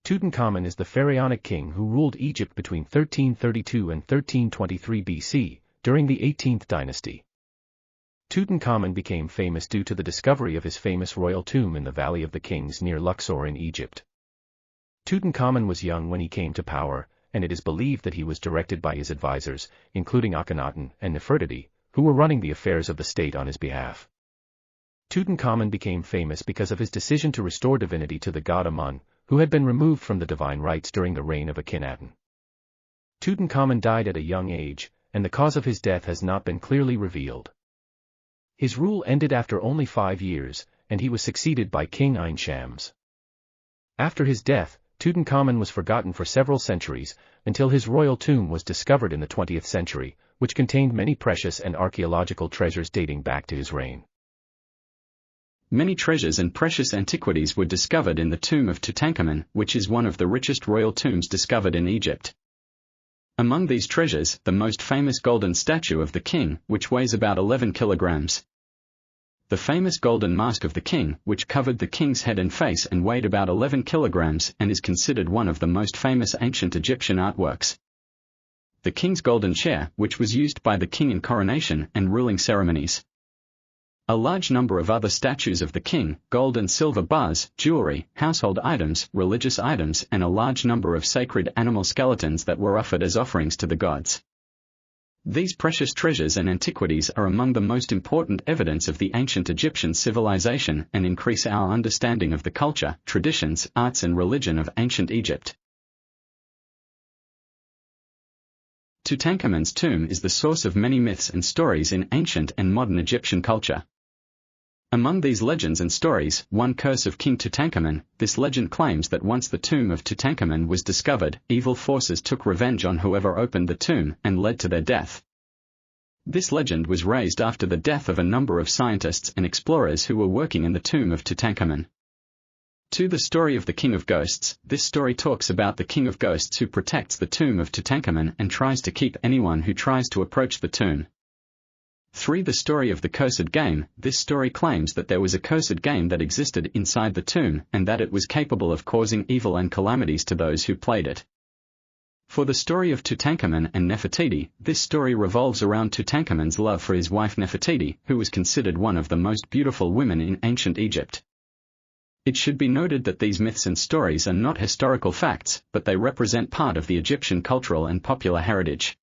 Tutankhamun is the pharaonic king who ruled Egypt between 1332 and 1323 BC, during the 18th dynasty. Tutankhamun became famous due to the discovery of his famous royal tomb in the Valley of the Kings near Luxor in Egypt. Tutankhamun was young when he came to power, and it is believed that he was directed by his advisors, including Akhenaten and Nefertiti, who were running the affairs of the state on his behalf. Tutankhamun became famous because of his decision to restore divinity to the god Amun, who had been removed from the divine rights during the reign of Akhenaten. Tutankhamun died at a young age, and the cause of his death has not been clearly revealed. His rule ended after only 5 years, and he was succeeded by King Shams. After his death, Tutankhamun was forgotten for several centuries, until his royal tomb was discovered in the 20th century, which contained many precious and archaeological treasures dating back to his reign. Many treasures and precious antiquities were discovered in the tomb of Tutankhamun, which is one of the richest royal tombs discovered in Egypt. Among these treasures, the most famous golden statue of the king, which weighs about 11 kilograms. The famous golden mask of the king, which covered the king's head and face and weighed about 11 kilograms and is considered one of the most famous ancient Egyptian artworks. The king's golden chair, which was used by the king in coronation and ruling ceremonies. A large number of other statues of the king, gold and silver bars, jewelry, household items, religious items, and a large number of sacred animal skeletons that were offered as offerings to the gods. These precious treasures and antiquities are among the most important evidence of the ancient Egyptian civilization and increase our understanding of the culture, traditions, arts and religion of ancient Egypt. Tutankhamun's tomb is the source of many myths and stories in ancient and modern Egyptian culture. Among these legends and stories, one curse of King Tutankhamun. This legend claims that once the tomb of Tutankhamun was discovered, evil forces took revenge on whoever opened the tomb and led to their death. This legend was raised after the death of a number of scientists and explorers who were working in the tomb of Tutankhamun. To the story of the King of Ghosts, this story talks about the King of Ghosts who protects the tomb of Tutankhamun and tries to keep anyone who tries to approach the tomb. 3. The story of the cursed game. This story claims that there was a cursed game that existed inside the tomb and that it was capable of causing evil and calamities to those who played it. For the story of Tutankhamun and Nefertiti, this story revolves around Tutankhamun's love for his wife Nefertiti, who was considered one of the most beautiful women in ancient Egypt. It should be noted that these myths and stories are not historical facts, but they represent part of the Egyptian cultural and popular heritage.